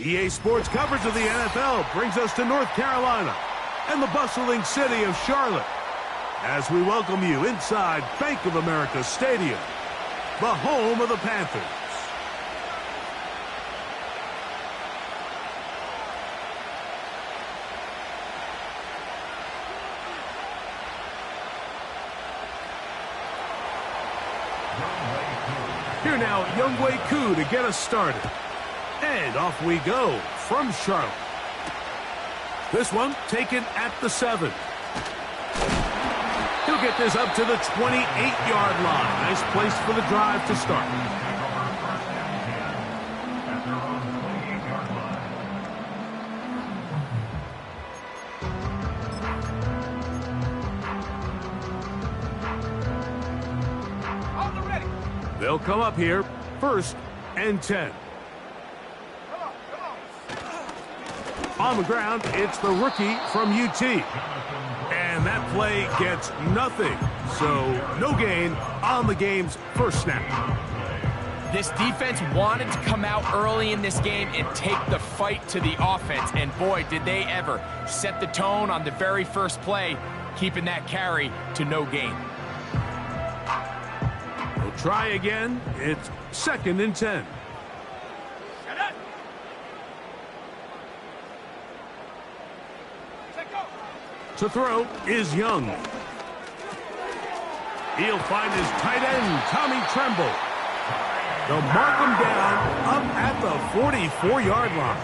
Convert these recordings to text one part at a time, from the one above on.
EA Sports coverage of the NFL brings us to North Carolina and the bustling city of Charlotte as we welcome you inside Bank of America Stadium, the home of the Panthers. Here now, Younghoe Koo to get us started. And off we go from Charlotte. This one taken at the 7. He'll get this up to the 28-yard line. Nice place for the drive to start. They'll come up here, 1st and 10. On the ground, it's the rookie from UT. And that play gets nothing. So no gain on the game's first snap. This defense wanted to come out early in this game and take the fight to the offense. And boy, did they ever set the tone on the very first play, keeping that carry to no gain. We'll try again. It's 2nd and 10. To throw is Young. He'll find his tight end, Tommy Tremble. They'll mark him down up at the 44-yard line.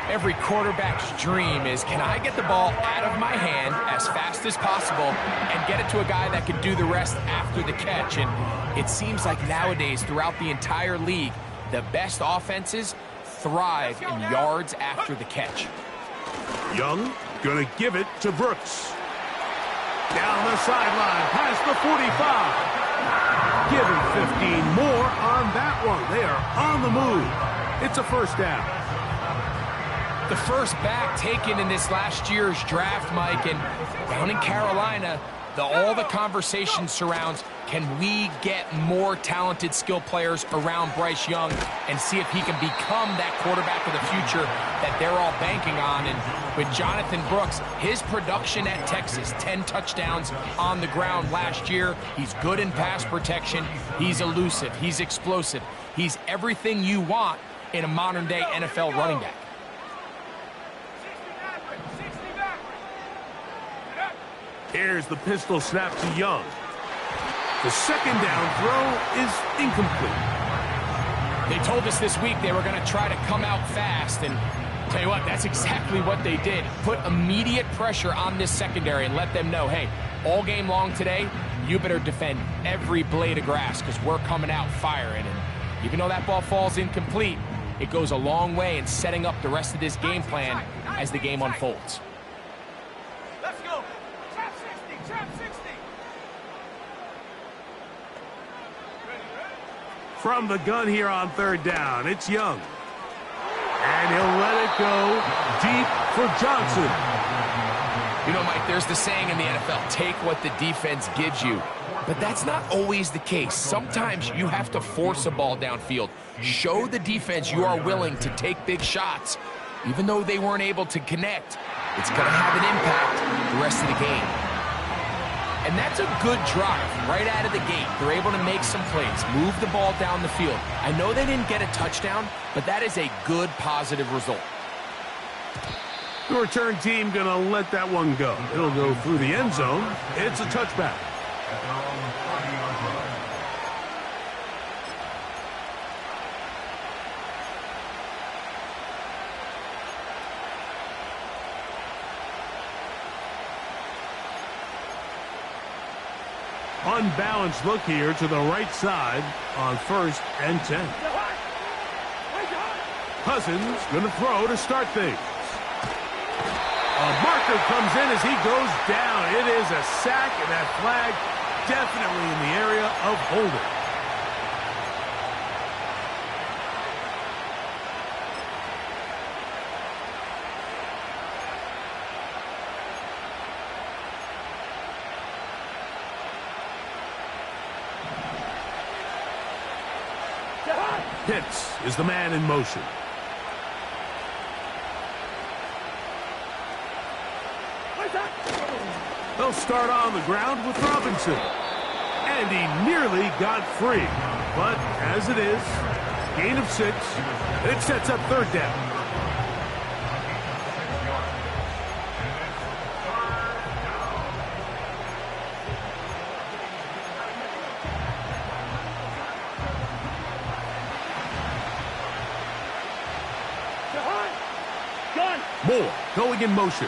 Every quarterback's dream is, can I get the ball out of my hand as fast as possible and get it to a guy that can do the rest after the catch? And it seems like nowadays throughout the entire league, the best offenses thrive in yards after the catch. Young gonna give it to Brooks. Down the sideline, past the 45. Give him 15 more on that one. They are on the move. It's a 1st down. The first back taken in this last year's draft, Mike, and down in Carolina, all the conversation surrounds, can we get more talented skill players around Bryce Young and see if he can become that quarterback of the future that they're all banking on? And with Jonathan Brooks, his production at Texas, 10 touchdowns on the ground last year. He's good in pass protection. He's elusive. He's explosive. He's everything you want in a modern-day NFL running back. Here's the pistol snap to Young. The 2nd down throw is incomplete. They told us this week they were going to try to come out fast, and tell you what, that's exactly what they did. Put immediate pressure on this secondary and let them know, hey, all game long today, you better defend every blade of grass because we're coming out firing. And even though that ball falls incomplete, it goes a long way in setting up the rest of this game plan as the game unfolds. Let's go. Trap 60, trap 60. From the gun here on 3rd down, it's Young. And he'll let it go deep for Johnson. You know, Mike, there's the saying in the NFL, take what the defense gives you. But that's not always the case. Sometimes you have to force a ball downfield. Show the defense you are willing to take big shots. Even though they weren't able to connect, it's going to have an impact the rest of the game. And that's a good drive right out of the gate. They're able to make some plays, move the ball down the field. I know they didn't get a touchdown, but that is a good, positive result. The return team going to let that one go. It'll go through the end zone. It's a touchback. Unbalanced look here to the right side on 1st and 10. Cousins going to throw to start things. A marker comes in as he goes down. It is a sack, and that flag definitely in the area of holding. Pitts is the man in motion. They'll start on the ground with Robinson. And he nearly got free. But as it is, gain of 6, and it sets up third down. Moore going in motion.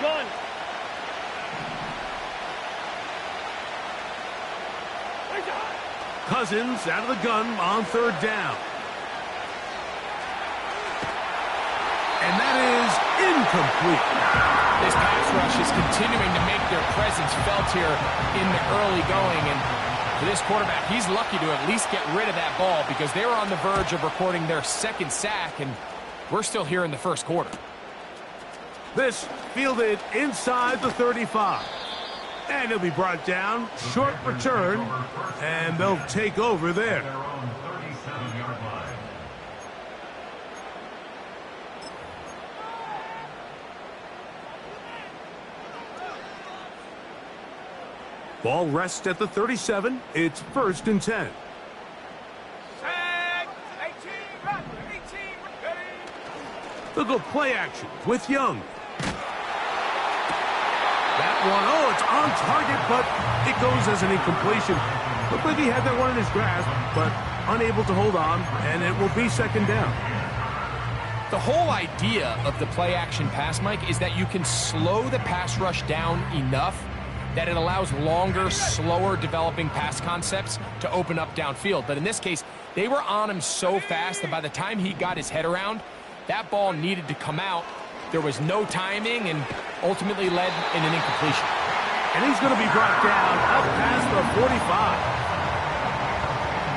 Gun. Cousins out of the gun on third down. And that is incomplete. This pass rush is continuing to make their presence felt here in the early going. And for this quarterback, he's lucky to at least get rid of that ball because they were on the verge of recording their second sack, and we're still here in the first quarter. This fielded inside the 35. And he'll be brought down. Short return. And they'll take over there. Ball rests at the 37. It's 1st and 10. Set. 18, run. 18, ready. They'll go play action with Young. That one, oh, it's on target, but it goes as an incompletion. Looked like he had that one in his grasp, but unable to hold on, and it will be second down. The whole idea of the play-action pass, Mike, is that you can slow the pass rush down enough that it allows longer, slower developing pass concepts to open up downfield. But in this case, they were on him so fast that by the time he got his head around, that ball needed to come out. There was no timing and ultimately led in an incompletion. And he's going to be brought down up past the 45.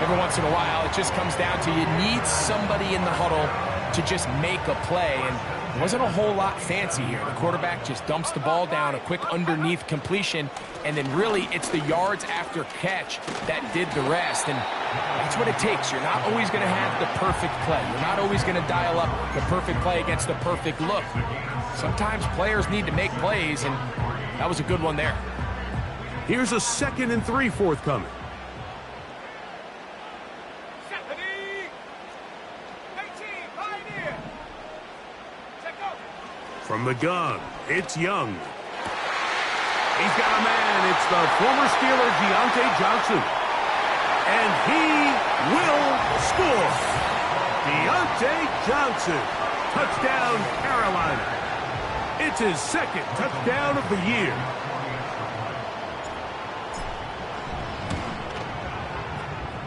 Every once in a while, it just comes down to you need somebody in the huddle to just make a play. And it wasn't a whole lot fancy here. The quarterback just dumps the ball down, a quick underneath completion, and then really it's the yards after catch that did the rest. And that's what it takes. You're not always going to have the perfect play. You're not always going to dial up the perfect play against the perfect look. Sometimes players need to make plays, and that was a good one there. Here's a 2nd and 3 forthcoming. From the gun, it's Young. He's got a man. It's the former Steeler, Deontay Johnson. And he will score. Deontay Johnson. Touchdown, Carolina. It's his 2nd touchdown of the year.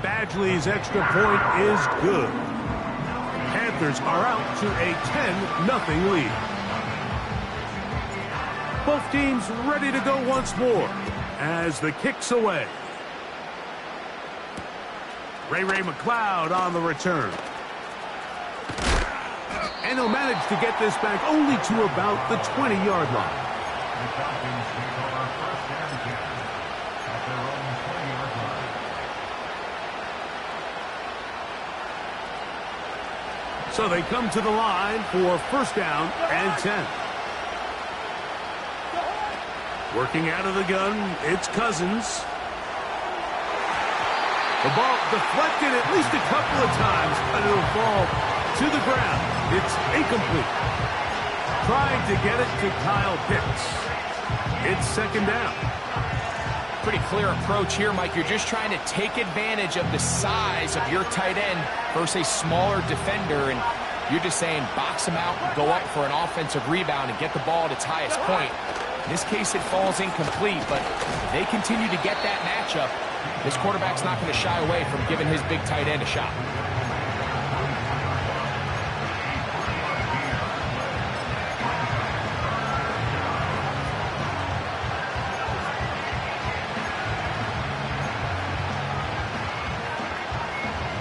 Badgley's extra point is good. Panthers are out to a 10-0 lead. Both teams ready to go once more as the kick's away. Ray McLeod on the return. And he'll manage to get this back only to about the 20-yard line. So they come to the line for 1st down and 10. Working out of the gun, it's Cousins. The ball deflected at least a couple of times, but it'll fall to the ground. It's incomplete. Trying to get it to Kyle Pitts. It's 2nd down. Pretty clear approach here, Mike. You're just trying to take advantage of the size of your tight end versus a smaller defender, and you're just saying box him out, go up for an offensive rebound, and get the ball at its highest point. In this case, it falls incomplete, but if they continue to get that matchup, this quarterback's not going to shy away from giving his big tight end a shot.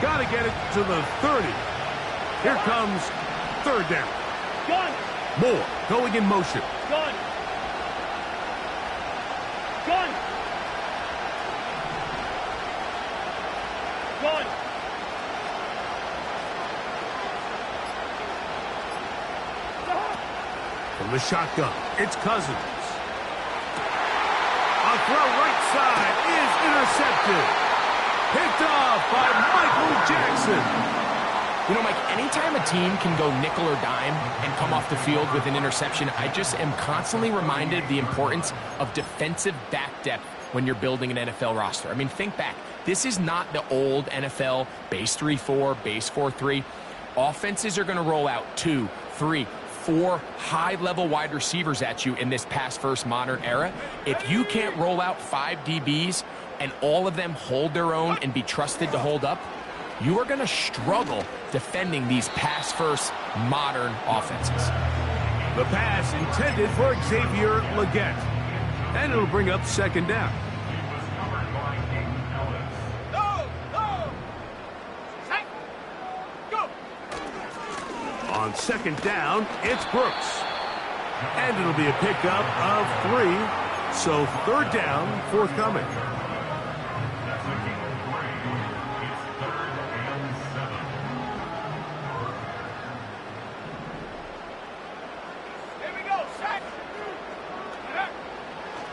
Got to get it to the 30. Here comes 3rd down. Gun. Moore going in motion. Gun. Gun. One. From the shotgun, it's Cousins. A throw right side is intercepted. Picked off by Michael Jackson. You know, Mike, anytime a team can go nickel or dime and come off the field with an interception, I just am constantly reminded of the importance of defensive back depth when you're building an NFL roster. I mean, think back. This is not the old NFL base 3-4, base 4-3. Offenses are going to roll out 2, 3, 4 high-level wide receivers at you in this pass-first modern era. If you can't roll out 5 DBs and all of them hold their own and be trusted to hold up, you are going to struggle defending these pass-first modern offenses. The pass intended for Xavier Legette. And it'll bring up second down. On second down, it's Brooks. And it'll be a pickup of 3. So third down forthcoming. Here we go, set.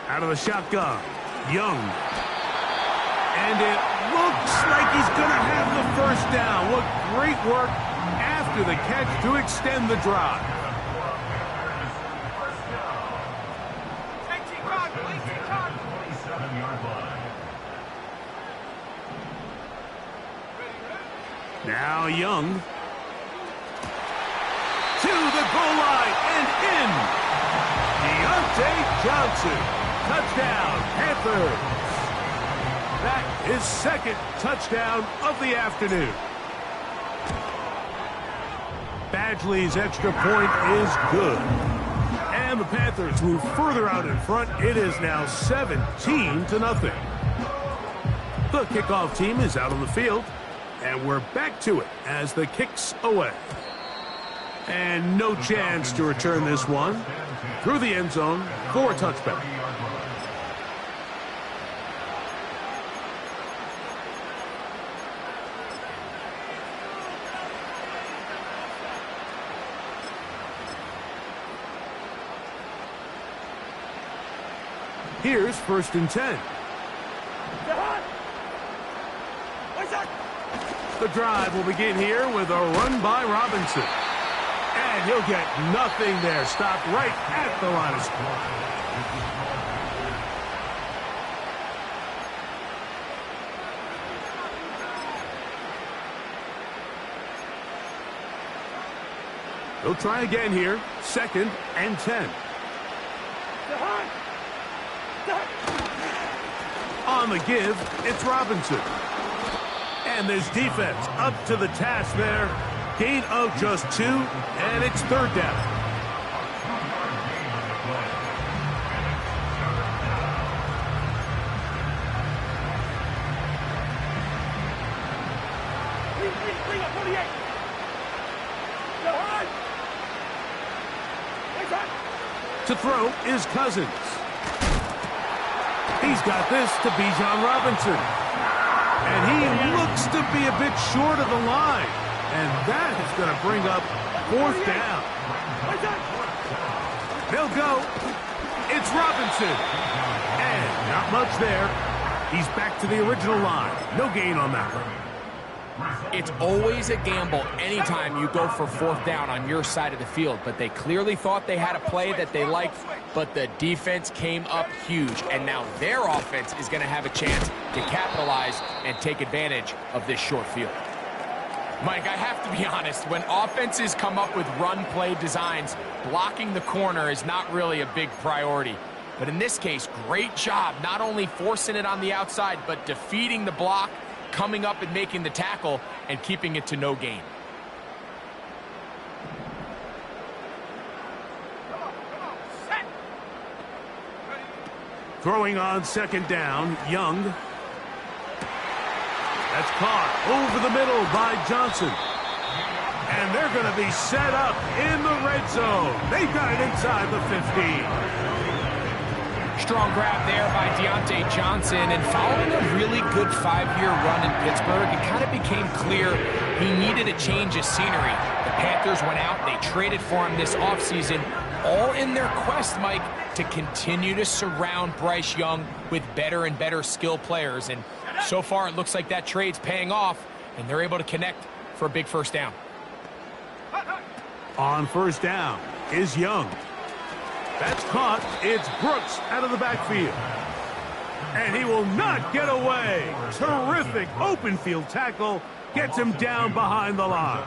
Out of the shotgun, Young. And it looks like he's going to have the first down. What great work after the catch to extend the drive. Now Young. To the goal line and in. Deontay Johnson. Touchdown, Panthers. That is second touchdown of the afternoon. Badgley's extra point is good. And the Panthers move further out in front. It is now 17-0. The kickoff team is out on the field. And we're back to it as the kick's away. And no chance to return this one through the end zone for a touchback. Here's first and 10. The drive will begin here with a run by Robinson. And he'll get nothing there. Stopped right at the line of scrimmage. They'll try again here. Second and 10. On the give, it's Robinson. And this defense up to the task there. Gain of just 2, and it's third down. Bring up 48. To throw is Cousins. He's got this to Bijan Robinson. And he looks to be a bit short of the line. And that is going to bring up fourth down. They'll go. It's Robinson. And not much there. He's back to the original line. No gain on that one. It's always a gamble anytime you go for fourth down on your side of the field, but they clearly thought they had a play that they liked, but the defense came up huge, and now their offense is going to have a chance to capitalize and take advantage of this short field. Mike, I have to be honest, when offenses come up with run play designs, blocking the corner is not really a big priority. But in this case, great job not only forcing it on the outside, but defeating the block, coming up and making the tackle, and keeping it to no gain. Throwing on second down, Young. That's caught over the middle by Johnson. And they're going to be set up in the red zone. They've got it inside the 15. Strong grab there by Deontay Johnson, and following a really good 5-year run in Pittsburgh, it kind of became clear he needed a change of scenery. The Panthers went out, they traded for him this offseason, all in their quest, Mike, to continue to surround Bryce Young with better and better skill players. And so far, it looks like that trade's paying off, and they're able to connect for a big first down. On first down is Young. That's caught. It's Brooks out of the backfield. And he will not get away. Terrific open field tackle. Gets him down behind the line.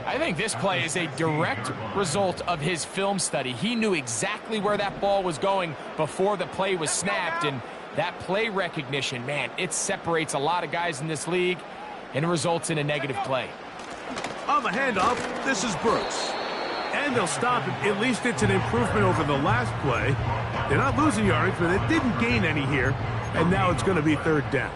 I think this play is a direct result of his film study. He knew exactly where that ball was going before the play was snapped, and that play recognition, man, it separates a lot of guys in this league and results in a negative play. On the handoff, this is Brooks. And they'll stop it. At least it's an improvement over the last play. They're not losing yardage, but they didn't gain any here. And now it's going to be third down.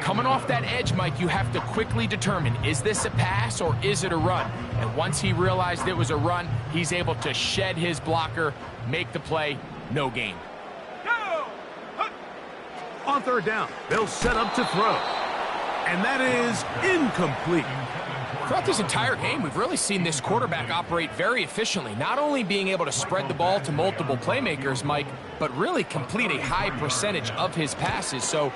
Coming off that edge, Mike, you have to quickly determine, is this a pass or is it a run? And once he realized it was a run, he's able to shed his blocker, make the play, no gain. On third down, they'll set up to throw. And that is incomplete. Throughout this entire game, we've really seen this quarterback operate very efficiently, not only being able to spread the ball to multiple playmakers, Mike, but really complete a high percentage of his passes. So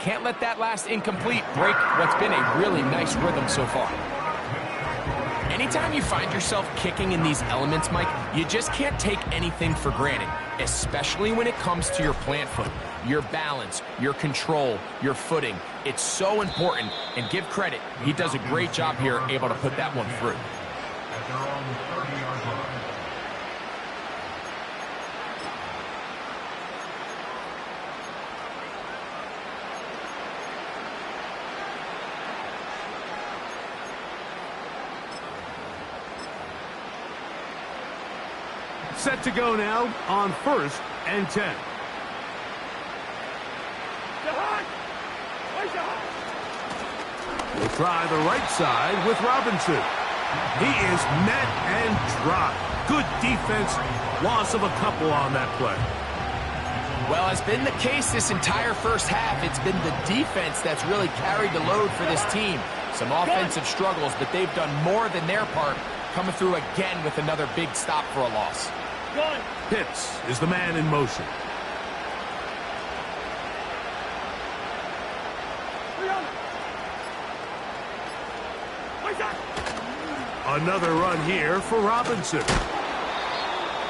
can't let that last incomplete break what's been a really nice rhythm so far. Anytime you find yourself kicking in these elements, Mike, you just can't take anything for granted, especially when it comes to your plant foot, your balance, your control, your footing. It's so important, and give credit, he does a great job here able to put that one through. Set to go now on 1st and 10. We'll try the right side with Robinson. He is met and dropped. Good defense. Loss of a couple on that play. Well, as been the case this entire first half, it's been the defense that's really carried the load for this team. Some offensive struggles, but they've done more than their part, coming through again with another big stop for a loss. Pitts is the man in motion. Another run here for Robinson.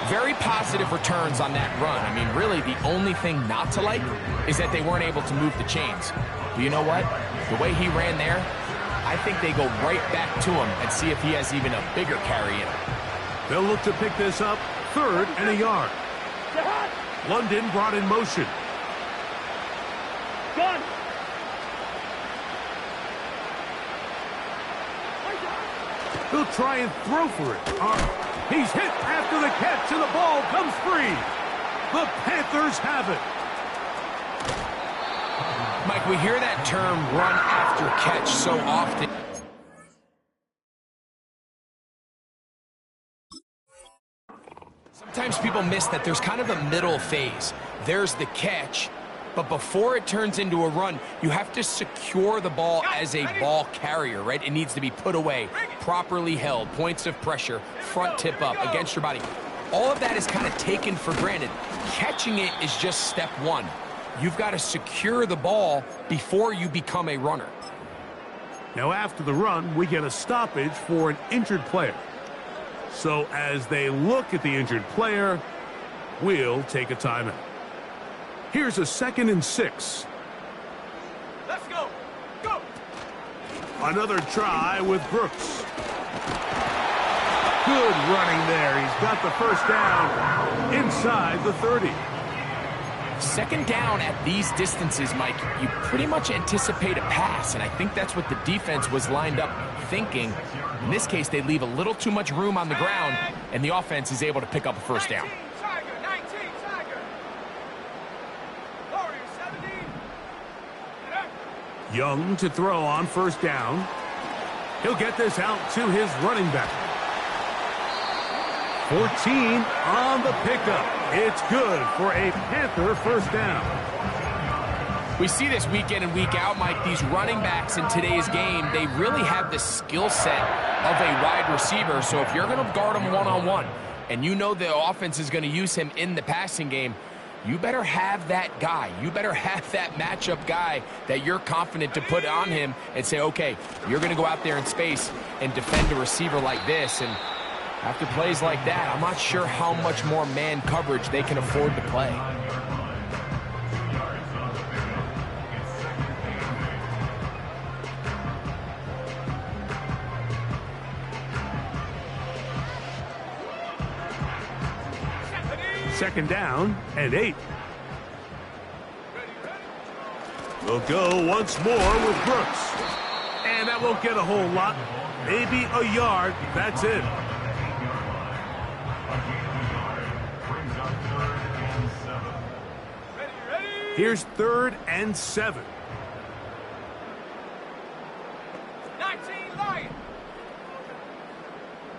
Very positive returns on that run. I mean, really, the only thing not to like is that they weren't able to move the chains. But you know what? The way he ran there, I think they go right back to him and see if he has even a bigger carry in him. They'll look to pick this up, 3rd and a yard. London brought in motion. Gun. He'll try and throw for it. He's hit after the catch, and the ball comes free. The Panthers have it. Mike, we hear that term run after catch so often. Sometimes people miss that there's kind of a middle phase. There's the catch, but before it turns into a run, you have to secure the ball as a ball carrier, right? It needs to be put away, properly held, points of pressure, front tip up against your body. All of that is kind of taken for granted. Catching it is just step one. You've got to secure the ball before you become a runner. Now after the run, we get a stoppage for an injured player. So as they look at the injured player, we'll take a timeout. Here's a 2nd and 6. Let's go. Go. Another try with Brooks. Good running there. He's got the first down inside the 30. 2nd down at these distances, Mike, you pretty much anticipate a pass, and I think that's what the defense was lined up thinking. In this case, they leave a little too much room on the ground, and the offense is able to pick up a first down. 19, Tiger. Warriors, 17. Young to throw on first down. He'll get this out to his running back. 14 on the pickup. It's good for a Panther first down. We see this week in and week out, Mike. These running backs in today's game, they really have the skill set of a wide receiver. So if you're going to guard him one-on-one and you know the offense is going to use him in the passing game, you better have that guy. You better have that matchup guy that you're confident to put on him and say, okay, you're going to go out there in space and defend a receiver like this. And after plays like that, I'm not sure how much more man coverage they can afford to play. Second down and 8. We'll go once more with Brooks. And that won't get a whole lot. Maybe a yard. That's it. Here's 3rd and 7. 19 Lions.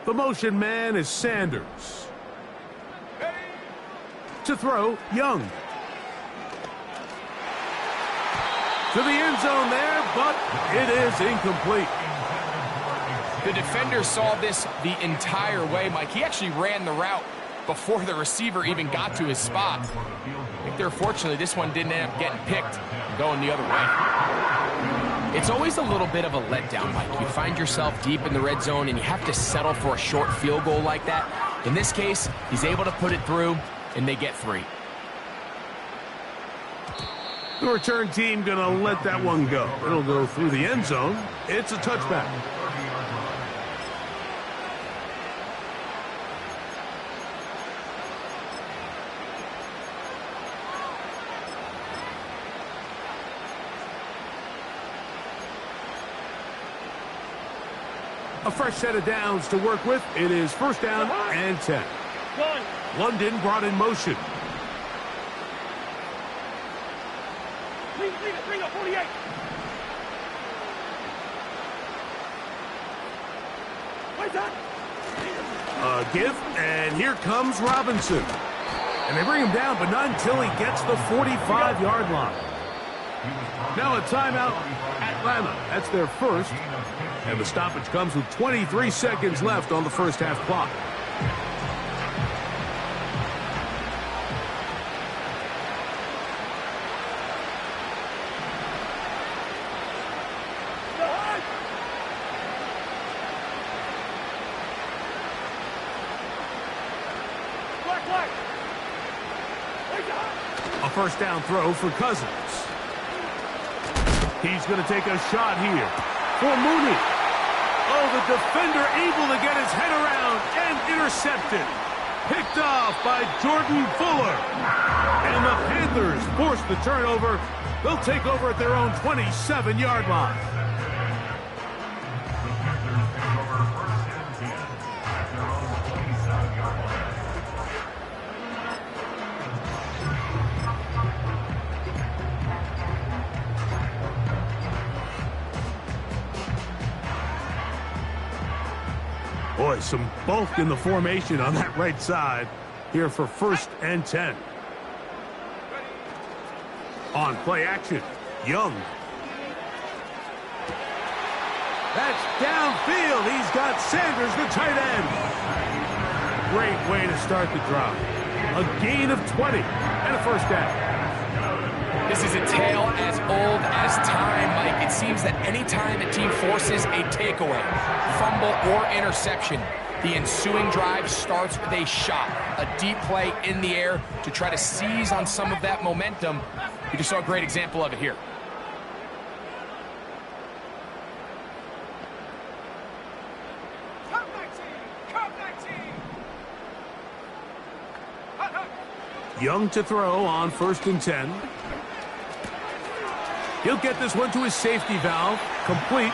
The motion man is Sanders. To throw, Young. To the end zone there, but it is incomplete. The defender saw this the entire way, Mike. He actually ran the route before the receiver even got to his spot. I think they're fortunately this one didn't end up getting picked and going the other way. It's always a little bit of a letdown, Mike. You find yourself deep in the red zone and you have to settle for a short field goal like that. In this case, he's able to put it through, and they get 3. The return team going to let that one go. It'll go through the end zone. It's a touchback. A fresh set of downs to work with. It is first down and 10. London brought in motion. Bring up 48. Give, and here comes Robinson. And they bring him down, but not until he gets the 45-yard line. Now a timeout, Atlanta. That's their first. And the stoppage comes with 23 seconds left on the first half clock. A first down throw for Cousins. He's going to take a shot here for Mooney. Oh, the defender able to get his head around and intercepted. Picked off by Jordan Fuller. And the Panthers force the turnover. They'll take over at their own 27-yard line. Boy, some bulk in the formation on that right side here for first and 10. On play action, Young. That's downfield. He's got Sanders, the tight end. Great way to start the drive. A gain of 20 and a first down. This is a tale as old as time, Mike. It seems that any time a team forces a takeaway, fumble, or interception, the ensuing drive starts with a shot, a deep play in the air to try to seize on some of that momentum. We just saw a great example of it here. Young to throw on first and 10. He'll get this one to his safety valve. Complete.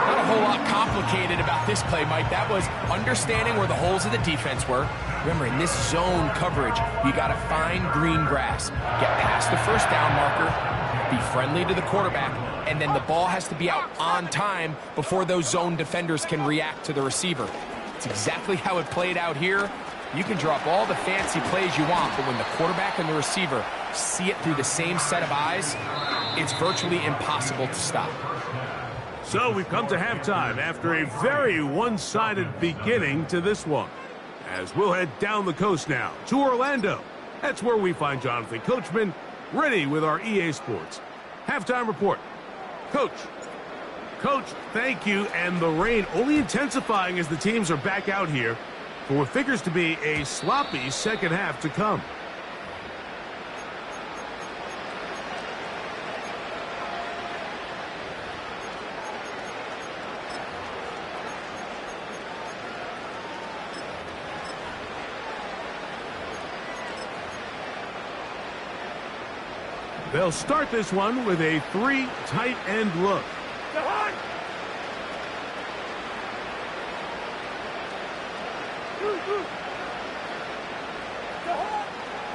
Not a whole lot complicated about this play, Mike. That was understanding where the holes of the defense were. Remember, in this zone coverage, you got to find green grass. Get past the first down marker. Be friendly to the quarterback. And then the ball has to be out on time before those zone defenders can react to the receiver. That's exactly how it played out here. You can drop all the fancy plays you want, but when the quarterback and the receiver see it through the same set of eyes, it's virtually impossible to stop. So we've come to halftime after a very one-sided beginning to this one. As we'll head down the coast now to Orlando. That's where we find Jonathan Coachman ready with our EA Sports halftime report. Coach, thank you. And the rain only intensifying as the teams are back out here for what figures to be a sloppy second half to come. They'll start this one with a 3 tight end look.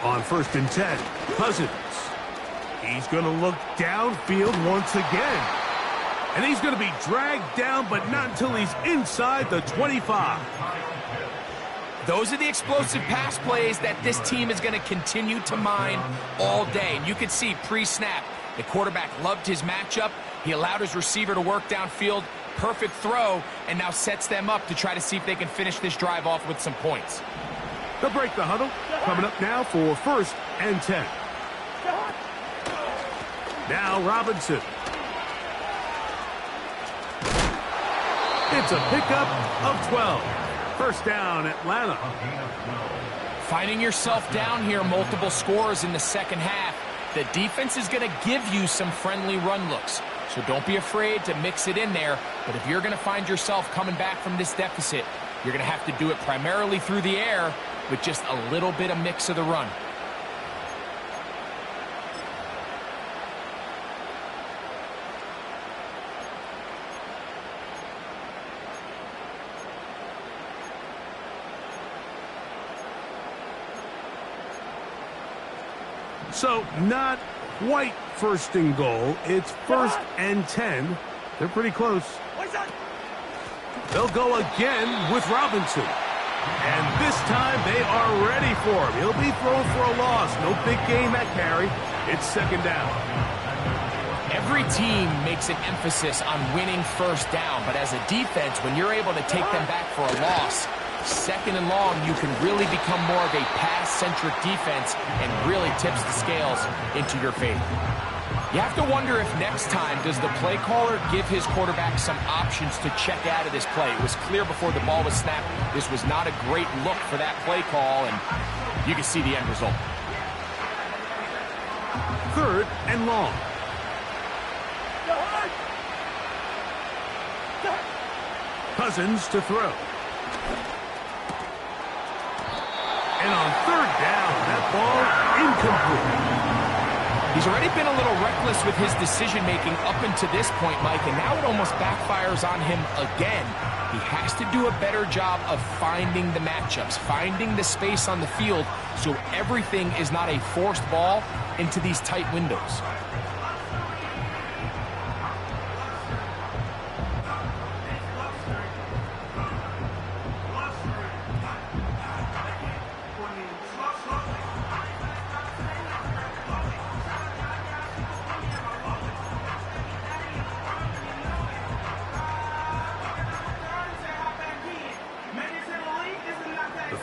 On 1st and 10, Cousins. He's going to look downfield once again. And he's going to be dragged down, but not until he's inside the 25. Those are the explosive pass plays that this team is going to continue to mine all day. And you can see pre-snap, the quarterback loved his matchup. He allowed his receiver to work downfield. Perfect throw, and now sets them up to try to see if they can finish this drive off with some points. They'll break the huddle. Coming up now for 1st and 10. Now Robinson. It's a pickup of 12. 1st down, Atlanta. Finding yourself down here, multiple scores in the second half. The defense is going to give you some friendly run looks. So don't be afraid to mix it in there. But if you're going to find yourself coming back from this deficit, you're going to have to do it primarily through the air with just a little bit of mix of the run. So not quite 1st and goal. It's 1st and 10. They're pretty close. They'll go again with Robinson. And this time they are ready for him. He'll be thrown for a loss. No big gain that carry. It's 2nd down. Every team makes an emphasis on winning 1st down, but as a defense, when you're able to take them back for a loss, 2nd and long, you can really become more of a pass-centric defense and really tips the scales into your favor. You have to wonder if next time does the play caller give his quarterback some options to check out of this play. It was clear before the ball was snapped this was not a great look for that play call, and you can see the end result. 3rd and long. Cousins to throw. And on 3rd down, that ball incomplete. He's already been a little reckless with his decision-making up until this point, Mike, and now it almost backfires on him again. He has to do a better job of finding the matchups, finding the space on the field so everything is not a forced ball into these tight windows.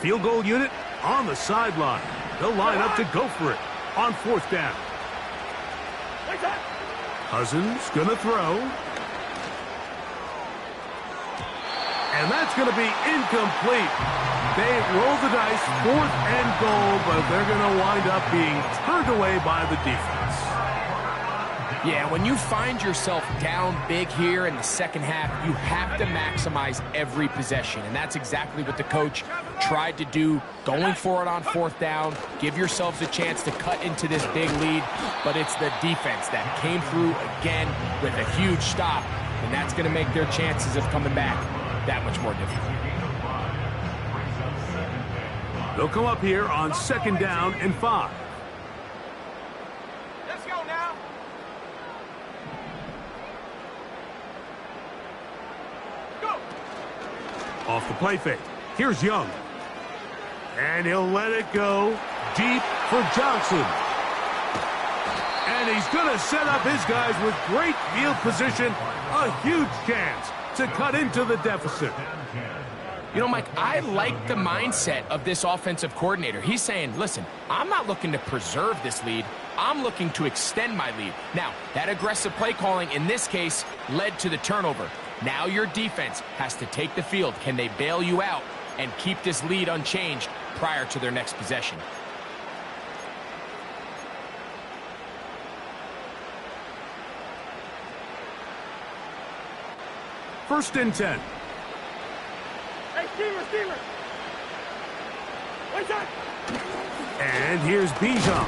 Field goal unit on the sideline. They'll line up to go for it on 4th down. Cousins going to throw. And that's going to be incomplete. They roll the dice, 4th and goal, but they're going to wind up being turned away by the defense. Yeah, when you find yourself down big here in the second half, you have to maximize every possession. And that's exactly what the coach tried to do, going for it on 4th down. Give yourselves a chance to cut into this big lead. But it's the defense that came through again with a huge stop. And that's going to make their chances of coming back that much more difficult. They'll come up here on 2nd down and 5. Let's go now. Off the play fake. Here's Young. And he'll let it go deep for Johnson. And he's going to set up his guys with great field position. A huge chance to cut into the deficit. You know, Mike, I like the mindset of this offensive coordinator. He's saying, listen, I'm not looking to preserve this lead. I'm looking to extend my lead. Now, that aggressive play calling in this case led to the turnover. Now your defense has to take the field. Can they bail you out and keep this lead unchanged prior to their next possession? First and 10. Hey, Steamer! Wait up! And here's Bijan.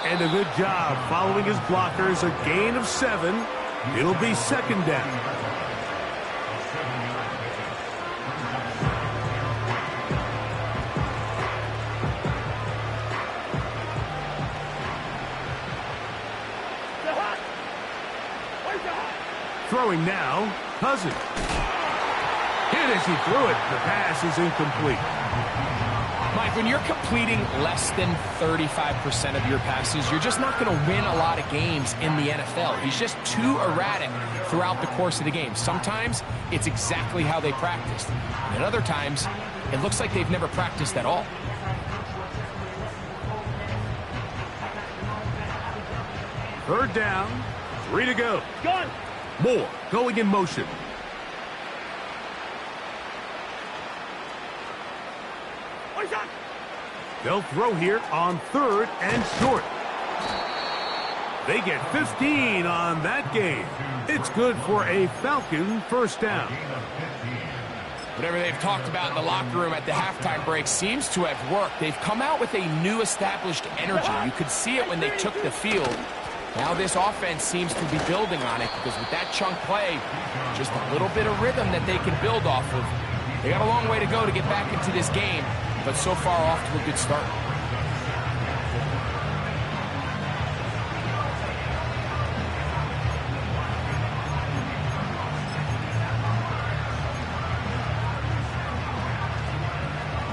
And a good job following his blockers. A gain of 7. It'll be second down. Throwing now, Cousins. Hit as he threw it. The pass is incomplete. Mike, when you're completing less than 35% of your passes, you're just not going to win a lot of games in the NFL. He's just too erratic throughout the course of the game. Sometimes it's exactly how they practiced. And other times, it looks like they've never practiced at all. Third down, 3 to go. Gun! Moore going in motion. Wait up! They'll throw here on 3rd and short. They get 15 on that game. It's good for a Falcon first down. Whatever they've talked about in the locker room at the halftime break seems to have worked. They've come out with a new established energy. You could see it when they took the field. Now this offense seems to be building on it because with that chunk play, just a little bit of rhythm that they can build off of. They got a long way to go to get back into this game, but so far off to a good start.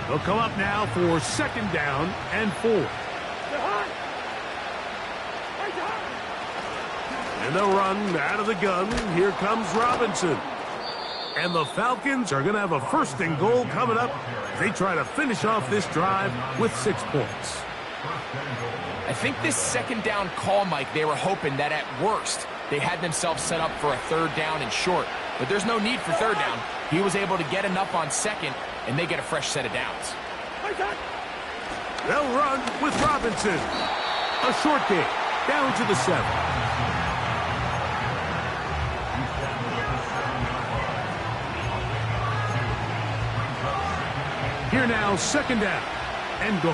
They'll come up now for second down and 4. And they'll run out of the gun. Here comes Robinson. And the Falcons are going to have a first and goal coming up. They try to finish off this drive with 6 points. I think this second down call, Mike, they were hoping that at worst they had themselves set up for a 3rd down and short. But there's no need for 3rd down. He was able to get enough on 2nd, and they get a fresh set of downs. They'll run with Robinson. A short game down to the 7. Here now, second down and goal.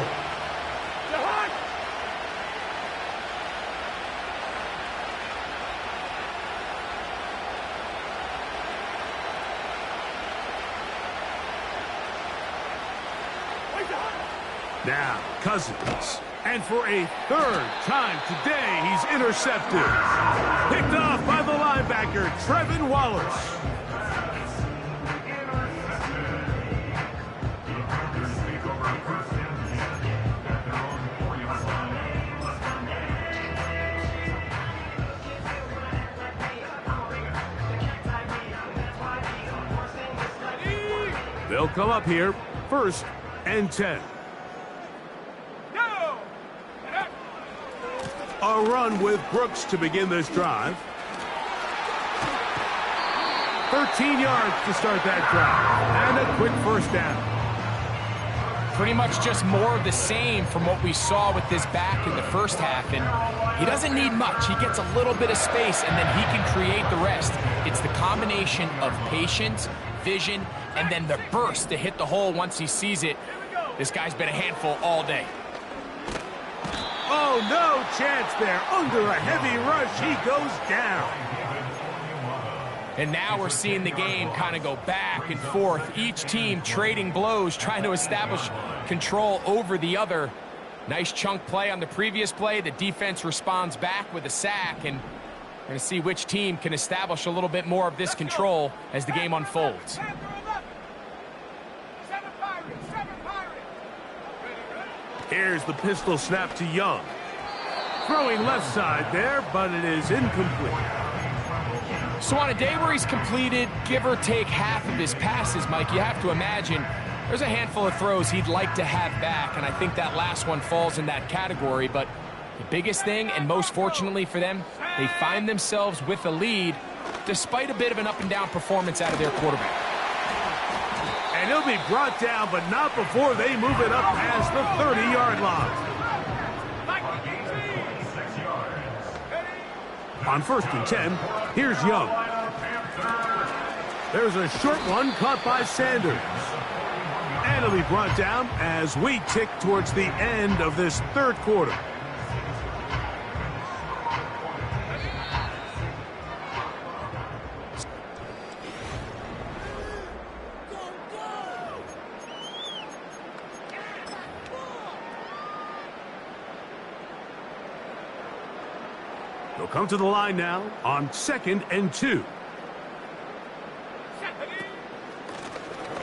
Now, Cousins. And for a 3rd time today, he's intercepted. Picked off by the linebacker, Trevin Wallace. They'll come up here, 1st and 10. A run with Brooks to begin this drive. 13 yards to start that drive. And a quick first down. Pretty much just more of the same from what we saw with this back in the first half. And he doesn't need much. He gets a little bit of space, and then he can create the rest. It's the combination of patience, vision, and then the burst to hit the hole once he sees it. This guy's been a handful all day. Oh, no chance there. Under a heavy rush, he goes down. And now we're seeing the game kind of go back and forth. Each team trading blows, trying to establish control over the other. Nice chunk play on the previous play. The defense responds back with a sack, and we're going to see which team can establish a little bit more of this control as the game unfolds. Here's the pistol snap to Young. Throwing left side there, but it is incomplete. So on a day where he's completed, give or take half of his passes, Mike, you have to imagine there's a handful of throws he'd like to have back, and I think that last one falls in that category. But the biggest thing, and most fortunately for them, they find themselves with a lead despite a bit of an up-and-down performance out of their quarterback. And he'll be brought down, but not before they move it up past the 30-yard line. On 1st and 10, here's Young. There's a short one caught by Sanders. And it'll be brought down as we tick towards the end of this third quarter. They'll come to the line now on 2nd and 2.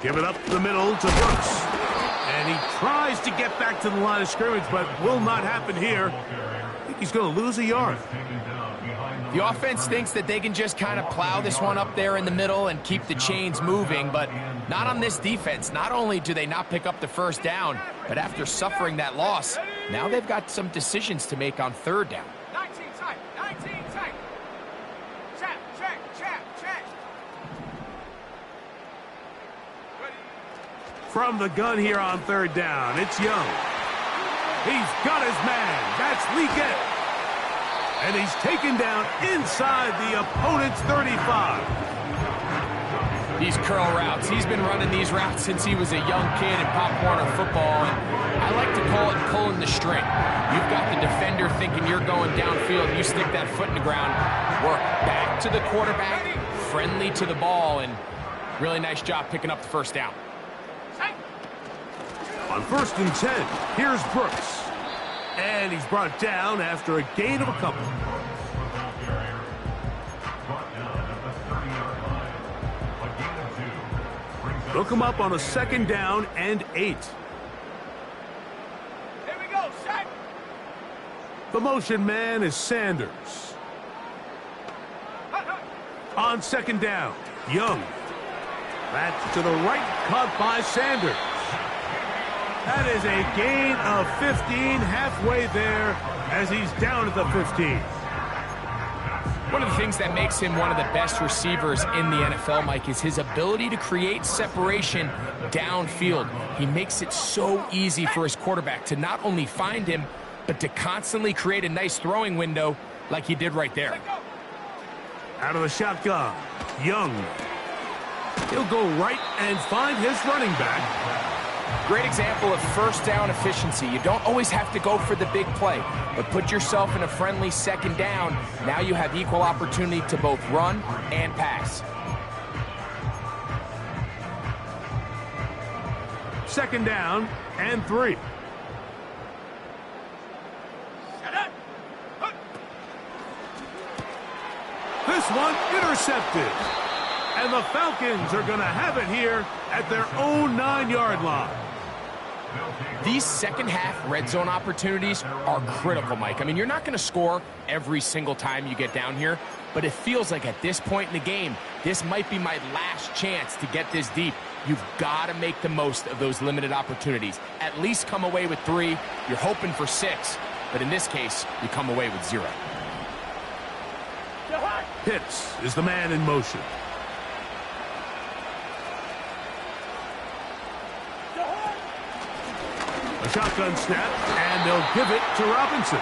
Give it up the middle to Brooks. And he tries to get back to the line of scrimmage, but will not happen here. I think he's going to lose a yard. The offense thinks that they can just kind of plow this one up there in the middle and keep the chains moving, but not on this defense. Not only do they not pick up the first down, but after suffering that loss, now they've got some decisions to make on 3rd down. 19 tight, 19 tight. Check, check, check, check. From the gun here on 3rd down, it's Young. He's got his man. That's Leggett. And he's taken down inside the opponent's 35. These curl routes, he's been running these routes since he was a young kid in Pop Warner football, and I like to call it pulling the string. You've got the defender thinking you're going downfield, you stick that foot in the ground, work back to the quarterback, friendly to the ball, and really nice job picking up the first down. On 1st and 10, here's Brooks. And he's brought down after a gain of a couple. They'll come up on a 2nd down and 8. Here we go, set. The motion man is Sanders. On 2nd down, Young. That's to the right, caught by Sanders. That is a gain of 15, halfway there as he's down at the 15. One of the things that makes him one of the best receivers in the NFL, Mike, is his ability to create separation downfield. He makes it so easy for his quarterback to not only find him, but to constantly create a nice throwing window like he did right there. Out of the shotgun, Young. He'll go right and find his running back. Great example of first down efficiency. You don't always have to go for the big play, but put yourself in a friendly 2nd down. Now you have equal opportunity to both run and pass. 2nd down and 3. This one intercepted. And the Falcons are going to have it here at their own 9-yard line. These second-half red zone opportunities are critical, Mike. I mean, you're not going to score every single time you get down here, but it feels like at this point in the game, this might be my last chance to get this deep. You've got to make the most of those limited opportunities. At least come away with 3. You're hoping for 6, but in this case, you come away with 0. Pitts is the man in motion. A shotgun snap, and they'll give it to Robinson.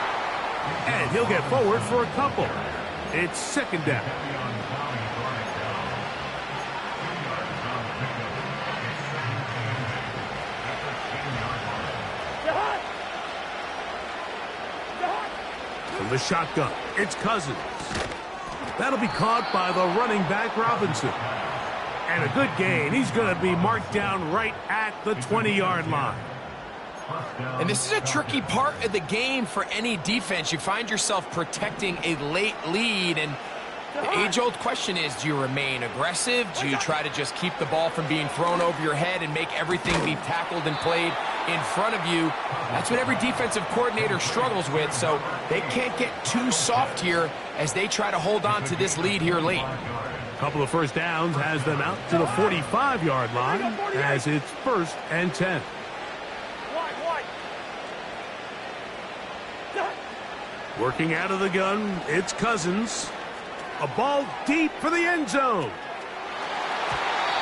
And he'll get forward for a couple. It's 2nd down. From the shotgun, it's Cousins. That'll be caught by the running back, Robinson. And a good gain. He's going to be marked down right at the 20-yard line. And this is a tricky part of the game for any defense. You find yourself protecting a late lead, and the age-old question is, do you remain aggressive? Do you try to just keep the ball from being thrown over your head and make everything be tackled and played in front of you. That's what every defensive coordinator struggles with, so they can't get too soft here as they try to hold on to this lead here late. Couple of first downs has them out to the 45-yard line as it's 1st and 10. Working out of the gun, it's Cousins. A ball deep for the end zone.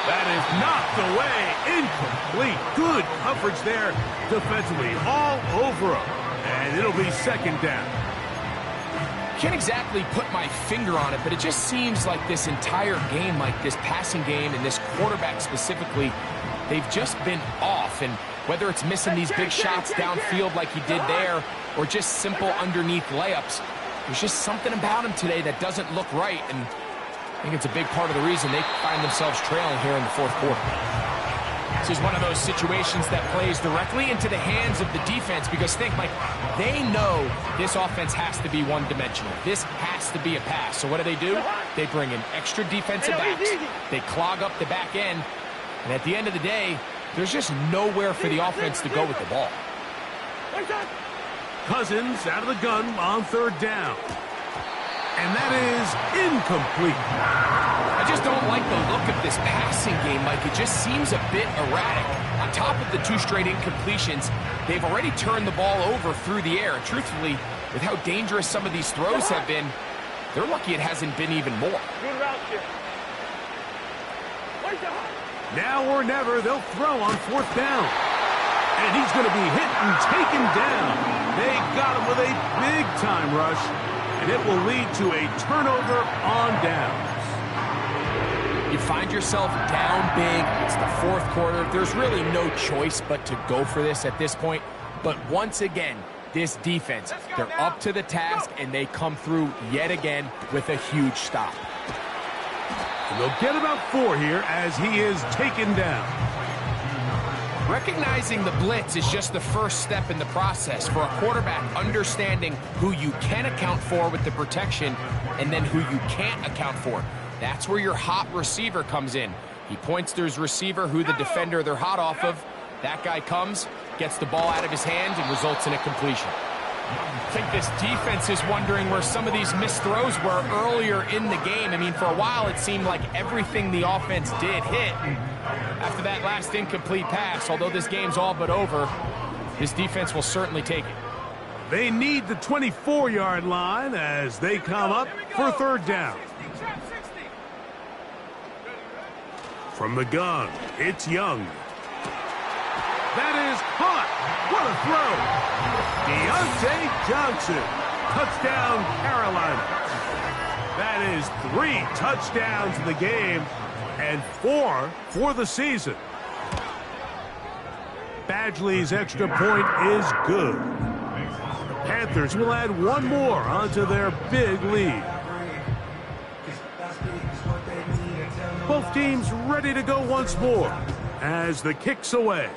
That is knocked away, incomplete. Good coverage there defensively, all over him. And it'll be 2nd down. Can't exactly put my finger on it, but it just seems like this entire game, like this passing game and this quarterback specifically, they've just been off. And whether it's missing these big shots downfield like he did there or just simple underneath layups, there's just something about him today that doesn't look right. And I think it's a big part of the reason they find themselves trailing here in the 4th quarter. This is one of those situations that plays directly into the hands of the defense because think, Mike, they know this offense has to be one-dimensional. This has to be a pass. So what do? They bring in extra defensive backs. They clog up the back end. And at the end of the day, there's just nowhere for the offense to go with the ball. Cousins out of the gun on 3rd down. And that is incomplete. I just don't like the look of this passing game, Mike. It just seems a bit erratic. On top of the 2 straight incompletions, they've already turned the ball over through the air. And truthfully, with how dangerous some of these throws have been, they're lucky it hasn't been even more. Now or never, they'll throw on 4th down. And he's going to be hit and taken down. They got him with a big-time rush. And it will lead to a turnover on downs. You find yourself down big. It's the 4th quarter. There's really no choice but to go for this at this point. But once again, this defense, they're up to the task, and they come through yet again with a huge stop. And they'll get about 4 here as he is taken down. Recognizing the blitz is just the first step in the process for a quarterback, understanding who you can account for with the protection and then who you can't account for. That's where your hot receiver comes in. He points to his receiver, who the defender they're hot off of. That guy comes, gets the ball out of his hand, and results in a completion. I think this defense is wondering where some of these missed throws were earlier in the game. I mean, for a while, it seemed like everything the offense did hit. And after that last incomplete pass, although this game's all but over, this defense will certainly take it. They need the 24-yard line as they come up for 3rd down. From the gun, it's Young. That is caught. What a throw. Deontay Johnson. Touchdown, Carolina. That is 3 touchdowns in the game and 4 for the season. Badgley's extra point is good. The Panthers will add 1 more onto their big lead. Both teams ready to go once more as the kick's away.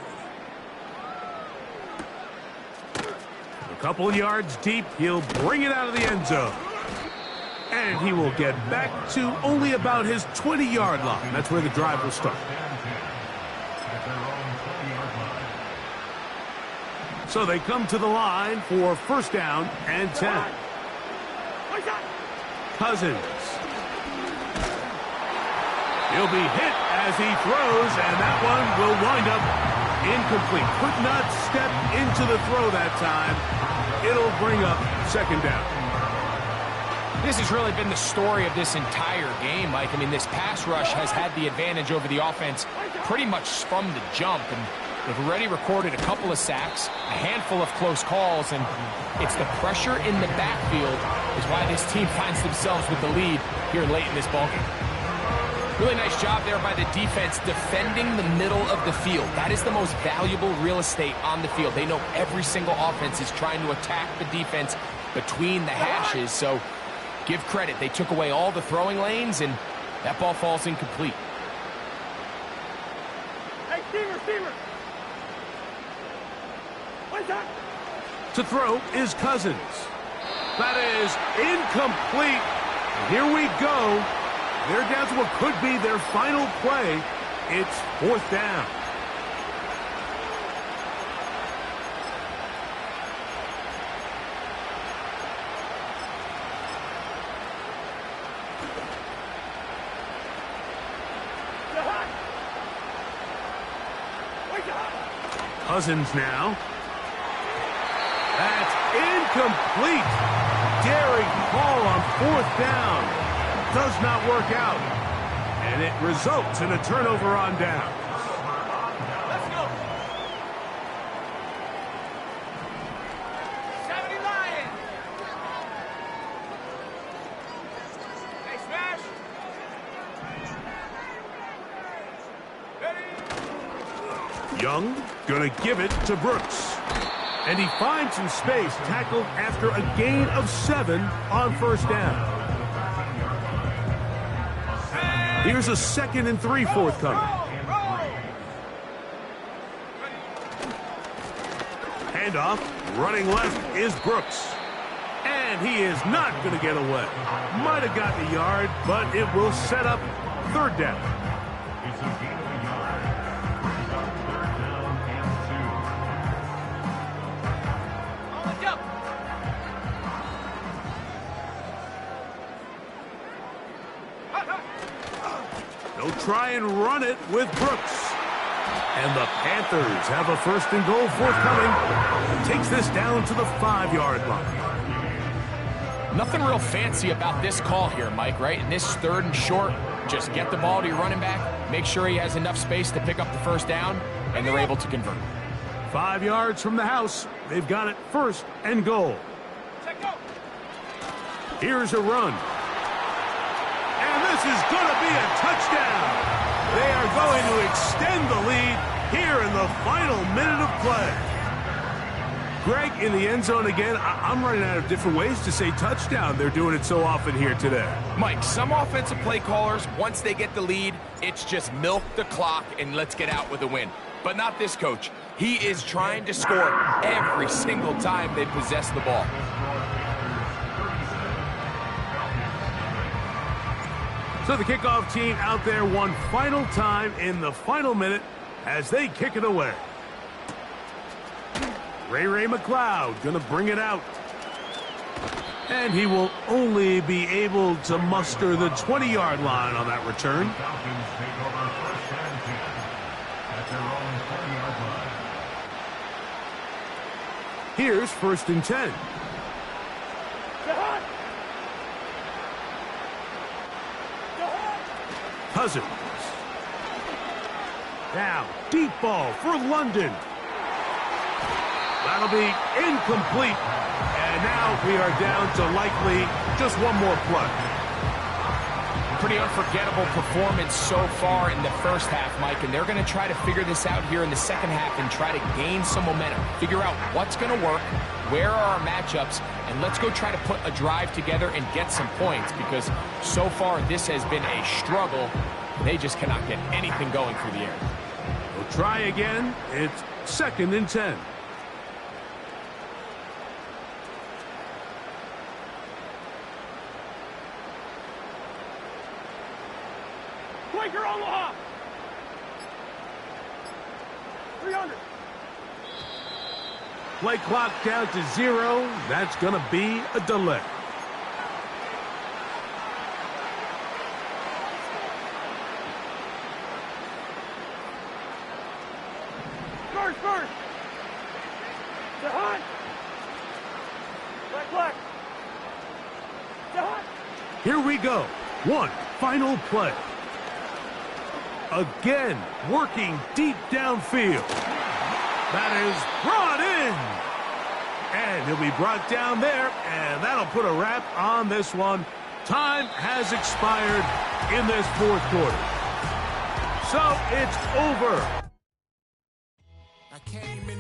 A couple of yards deep, he'll bring it out of the end zone. And he will get back to only about his 20-yard line. That's where the drive will start. So they come to the line for 1st down and 10. Cousins. He'll be hit as he throws, and that one will wind up incomplete. Could not step into the throw that time. It'll bring up 2nd down. This has really been the story of this entire game, Mike. I mean, this pass rush has had the advantage over the offense pretty much from the jump, and they've already recorded a couple of sacks, a handful of close calls, and it's the pressure in the backfield is why this team finds themselves with the lead here late in this ballgame. Really nice job there by the defense defending the middle of the field. That is the most valuable real estate on the field. They know every single offense is trying to attack the defense between the hashes, so give credit. They took away all the throwing lanes, and that ball falls incomplete. Hey, receiver. What's that? To throw is Cousins. That is incomplete. Here we go. They're down to what could be their final play. It's 4th down. Cousins now. That's incomplete. Daring call on 4th down. Does not work out. And it results in a turnover on down. Let's go. 70 Lions. Hey, smash. Ready? Young gonna give it to Brooks. And he finds some space, tackled after a gain of 7 on 1st down. Here's a 2nd and 3 forthcoming. Handoff, running left is Brooks. And he is not going to get away. Might have gotten a yard, but it will set up 3rd down. They'll try and run it with Brooks. And the Panthers have a 1st and goal forthcoming. Takes this down to the 5-yard line. Nothing real fancy about this call here, Mike, right? In this 3rd and short, just get the ball to your running back, make sure he has enough space to pick up the 1st down, and they're able to convert. 5 yards from the house. They've got it 1st and goal. Here's a run. And this is going to be a touchdown. They are going to extend the lead here in the final minute of play. Greg, in the end zone again, I'm running out of different ways to say touchdown. They're doing it so often here today. Mike, some offensive play callers, once they get the lead, it's just milk the clock and let's get out with a win. But not this coach. He is trying to score every single time they possess the ball. So the kickoff team out there one final time in the final minute as they kick it away. Ray McLeod going to bring it out. And he will only be able to muster the 20-yard line on that return. Here's 1st and 10. Cousins. Now, deep ball for London. That'll be incomplete. And now we are down to likely just one more play. Pretty unforgettable performance so far in the 1st half, Mike, and they're going to try to figure this out here in the 2nd half and try to gain some momentum. Figure out what's going to work, where are our matchups, and let's go try to put a drive together and get some points because so far this has been a struggle. They just cannot get anything going through the air. We'll try again. It's 2nd and 10. Quaker Omaha. 300. Play clock down to 0. That's going to be a delay. First. To Hunt. Black. To Hunt. Here we go. One final play. Again, working deep downfield. That is brought in. And he'll be brought down there, and that'll put a wrap on this one. Time has expired in this 4th quarter. So it's over. I came in